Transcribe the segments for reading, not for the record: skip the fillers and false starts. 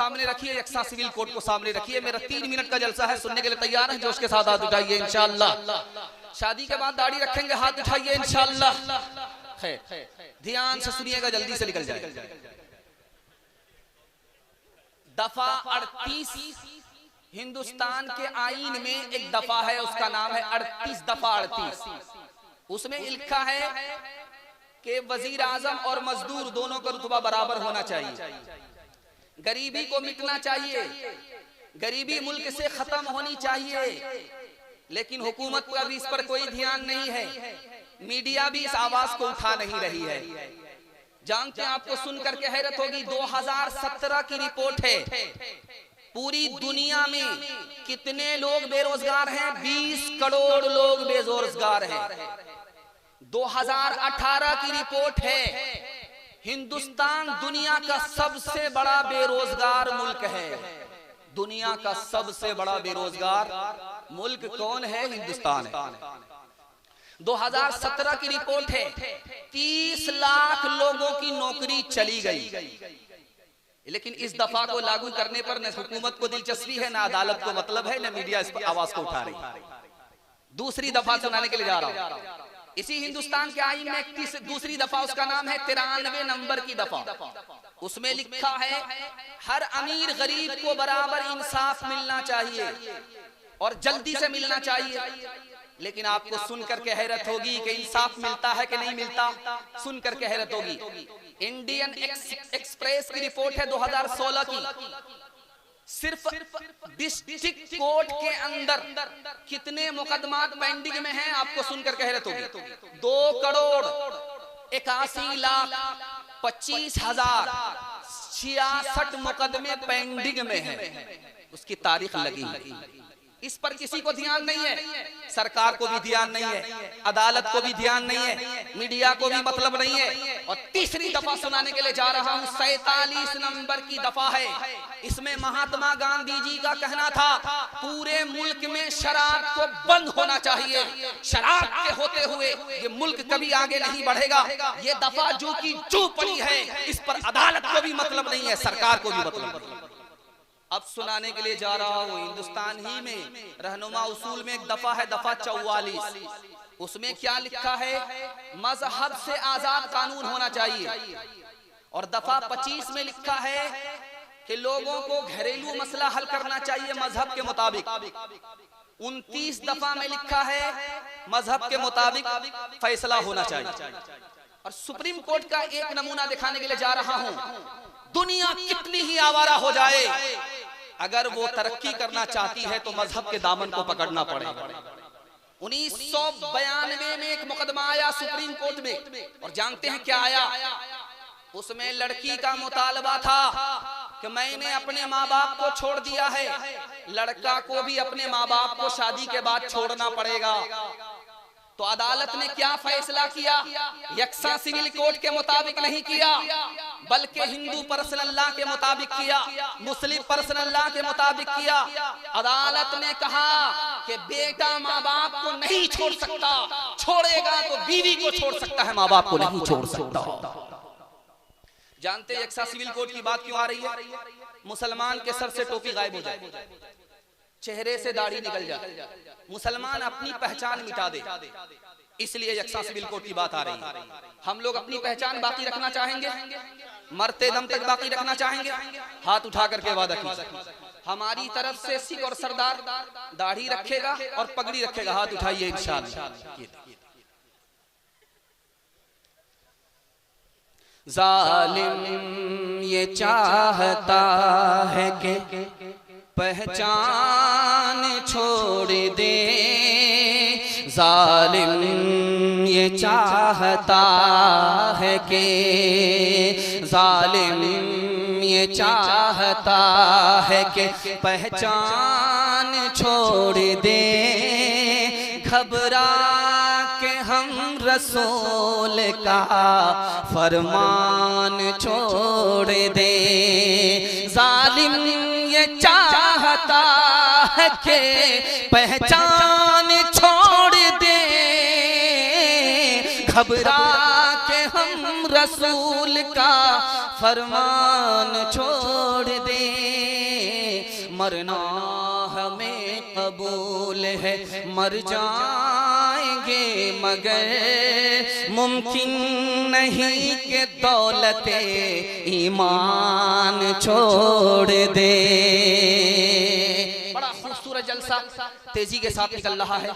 सामने रखिए, यक्सा civil code को सामने रखिए। मेरा 3 मिनट का जलसा है, सुनने के लिए तैयार है? जोश के साथ हाथ उठाइए इंशाअल्लाह। शादी के बाद दाढ़ी रखेंगे, हाथ उठाइए इंशाअल्लाह। ध्यान से सुनिएगा, जल्दी से निकल जाए। दफा 38 हिंदुस्तान के आईन में एक दफा है, उसका नाम है 38 दफा 38। उसमें लिखा है कि वजीर आजम और मजदूर दोनों का रुतबा बराबर होना चाहिए, गरीबी को मिटना चाहिए, गरीबी मुल्क से खत्म होनी चाहिए। लेकिन हुकूमत का भी इस पर कोई ध्यान नहीं है, मीडिया भी इस आवाज को उठा नहीं रही है। जानते हैं, आपको सुनकर के हैरत होगी, 2017 की रिपोर्ट है, पूरी दुनिया में कितने लोग बेरोजगार हैं? 20 करोड़ लोग बेरोजगार हैं। 2018 की रिपोर्ट है, हिंदुस्तान दुनिया का सबसे बड़ा बेरोजगार मुल्क है। दुनिया का सबसे बड़ा बेरोजगार मुल्क कौन है? हिंदुस्तान है। 2017 की रिपोर्ट है, 30 लाख लोगों की नौकरी चली गई। लेकिन इस दफा को लागू करने पर न हुकूमत को दिलचस्पी है, ना अदालत को मतलब है, न मीडिया इस पर आवाज को उठा रही। दूसरी दफा सुनाने के लिए जा रहा हूं। इसी हिंदुस्तान के आईन में दूसरी दफा, उसका नाम है 93 नंबर की दफा। उसमें लिखा है, हर अमीर गरीब को बराबर इंसाफ मिलना चाहिए और जल्दी से मिलना चाहिए। लेकिन आपको सुनकर के हैरत होगी कि इंसाफ मिलता है कि नहीं मिलता। सुनकर के हैरत होगी, इंडियन एक्सप्रेस की रिपोर्ट है 2016 की, सिर्फ डिस्ट्रिक्ट कोर्ट के अंदर कितने मुकदमात पेंडिंग में हैं, आपको सुनकर के हैरत होगी। 2 करोड़ 81 लाख 25,066 मुकदमे पेंडिंग में हैं। उसकी तारीख लगी। इस पर किसी को ध्यान नहीं है, सरकार को भी ध्यान नहीं है, अदालत को भी ध्यान नहीं है, मीडिया को भी मतलब नहीं है। और तीसरी दफा सुनाने के लिए जा रहा हूं, 47 नंबर की दफा है। इसमें महात्मा गांधी जी का कहना था, पूरे मुल्क में शराब को बंद होना चाहिए। शराब के होते हुए ये मुल्क कभी आगे नहीं बढ़ेगा। ये दफा जो की जो पड़ी है, इस पर अदालत को भी मतलब नहीं है, सरकार को भी मतलब नहीं है। अब सुनाने के लिए जा रहा हूं, हिंदुस्तान ही में रहनुमा उसूल में एक दफा है, दफा 44। उसमें क्या लिखा है? मजहब से आजाद कानून होना चाहिए। और दफा 25 में लिखा है कि लोगों को घरेलू मसला हल करना चाहिए मजहब के मुताबिक। 29 दफा में लिखा है मजहब के मुताबिक फैसला होना चाहिए। और सुप्रीम कोर्ट का एक नमूना दिखाने के लिए जा रहा हूं, दुनिया कितनी ही आवारा हो जाए, अगर वो तरक्की करना चाहती है तो मजहब के दामन को पकड़ना पड़ेगा। 1992 में एक मुकदमा आया सुप्रीम कोर्ट में, और जानते हैं क्या आया? उसमें लड़की का मुतालबा था कि मैंने अपने माँ बाप को छोड़ दिया है, लड़का को भी अपने माँ बाप को शादी के बाद छोड़ना पड़ेगा। तो अदालत ने क्या फैसला किया? यक्सा सिविल कोड के मुताबिक नहीं किया, बल्कि हिंदू पर्सनल लॉ के मुताबिक किया, मुस्लिम पर्सनल लॉ के मुताबिक किया। अदालत ने कहा कि बेटा माँ बाप को नहीं छोड़ सकता, छोड़ेगा तो बीवी को छोड़ सकता है, माँ बाप को नहीं छोड़ सकता। जानते हैं यक्सा सिविल कोड की बात क्यों आ रही है? मुसलमान के सर से टोपी गायब हो जाए, चेहरे से दाढ़ी निकल जाए, मुसलमान अपनी पहचान मिटा दे, इसलिए यक्सा सिविल कोड की बात आ रही है। हम लोग अपनी पहचान बाकी रखना चाहेंगे, मरते दम तक बाकी रखना चाहेंगे? हाथ उठा करके वादा कीजिए। हमारी तरफ से सिख और सरदार दाढ़ी रखेगा और पगड़ी रखेगा, हाथ उठाइए इंशाअल्लाह। जालिम ये चाहता है कि पहचान छोड़ दे, जालिम ये चाहता है कि जालिम ये चाहता है कि पहचान छोड़ दे, घबरा के हम रसूल का फरमान छोड़ दे। जालिम ये चाहता है कि पहचान छोड़ दे, घबरा के हम रसूल का फरमान छोड़ दे। मरना हमें कबूल है, मर जाएंगे मगर मुमकिन नहीं कि दौलते ईमान छोड़ दे। बड़ा खूबसूरत जलसा तेजी के साथ निकल रहा है।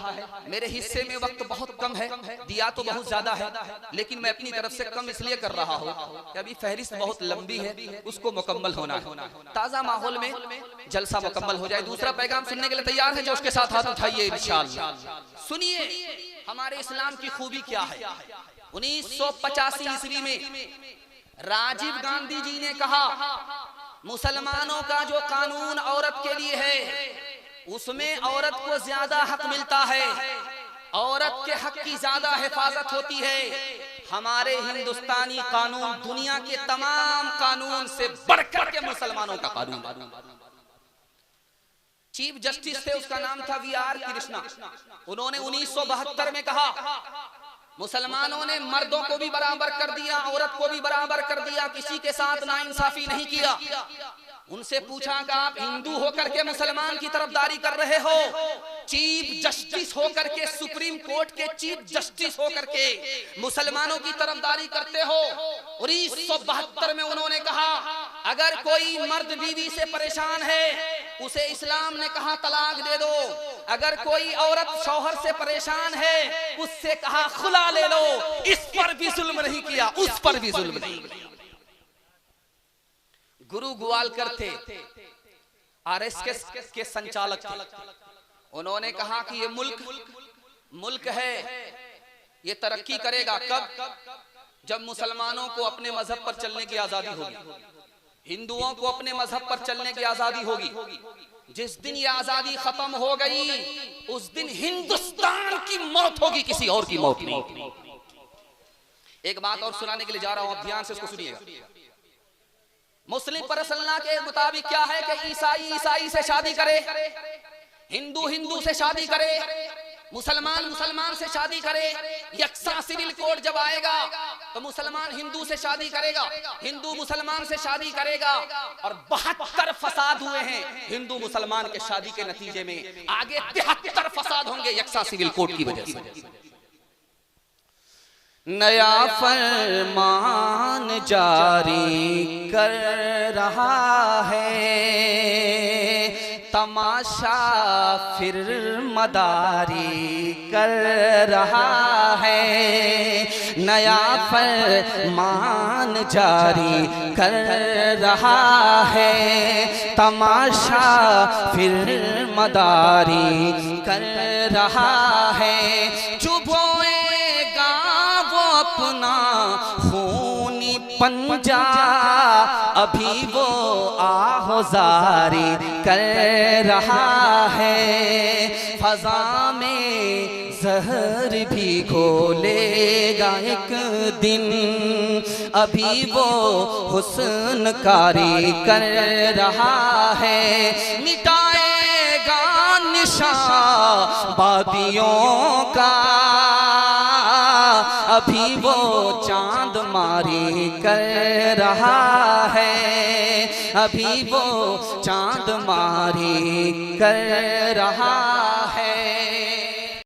मेरे हिस्से में वक्त बहुत कम है, दिया तो बहुत ज्यादा है, लेकिन मैं अपनी तरफ से कम इसलिए कर रहा हूँ कि अभी फहरिस्त बहुत लंबी है, उसको मुकम्मल होना है। ताजा माहौल में जलसा मुकम्मल हो जाए। दूसरा पैगाम सुनने के लिए तैयार है? जो उसके साथ हाथ उठाइए इंशाअल्लाह। सुनिए हमारे इस्लाम की खूबी क्या है। 1985 ईस्वी में राजीव गांधी जी ने कहा मुसलमानों का जो कानून औरत के लिए है उसमें औरत को ज्यादा हक मिलता है, औरत के हक की ज्यादा हिफाजत होती है। हमारे हिंदुस्तानी कानून दुनिया के तमाम कानून से बढ़कर के मुसलमानों का कानून। चीफ जस्टिस थे, उसका नाम था VR कृष्णा। उन्होंने 1972 में कहा मुसलमानों ने मर्दों को भी बराबर कर दिया, औरत को भी बराबर कर दिया, किसी के साथ नाइंसाफी नहीं किया। उनसे पूछा कि आप हिंदू होकर के मुसलमान की तरफदारी कर रहे हो, चीफ जस्टिस होकर के, सुप्रीम कोर्ट के चीफ जस्टिस होकर के मुसलमानों की तरफदारी करते हो। 1972 में उन्होंने कहा अगर कोई मर्द बीवी से परेशान है उसे इस्लाम ने कहा तलाक दे दो, अगर कोई औरत शौहर से परेशान है उससे कहा खुला ले लो। इस पर भी जुल्म नहीं किया, उस पर भी जुल्म नहीं किया। गुरु ग्वालकर थे, RSS के संचालक थे। उन्होंने कहा कि ये मुल्क है, ये तरक्की करेगा कब? जब मुसलमानों को अपने मजहब पर चलने की आजादी होगी, हिंदुओं को अपने मजहब पर चलने की आजादी होगी। जिस दिन ये आजादी खत्म हो गई उस दिन हिंदुस्तान की मौत होगी, किसी और की मौत नहीं। एक बात और सुनाने के लिए जा रहा हूं, ध्यान से इसको सुनिएगा। मुस्लिम परसल्ला के मुताबिक क्या है कि ईसाई से शादी करे, हिंदू से शादी करे, मुसलमान से शादी करे। यकसा सिविल कोड जब आएगा तो मुसलमान हिंदू से शादी करेगा, हिंदू मुसलमान से शादी करेगा। और 72 फसाद हुए हैं हिंदू मुसलमान के शादी के नतीजे में, आगे 73 फसाद होंगे यकसा सिविल कोड की वजह से। नया फरमान जारी कर रहा है, तमाशा फिर मदारी कर रहा है। नया फरमान जारी कर रहा है, तमाशा फिर मदारी कर रहा है। चुभोएगा वो अपना खूनी पंजा, अभी वो आहोजारी कर रहा है। फजा में जहर भी घोलेगा एक दिन, अभी वो हुस्न कारी कर रहा है। मिटाएगा निशान बादियों का, अभी वो चांद मारी कर रहा है, अभी वो चांद मारी कर रहा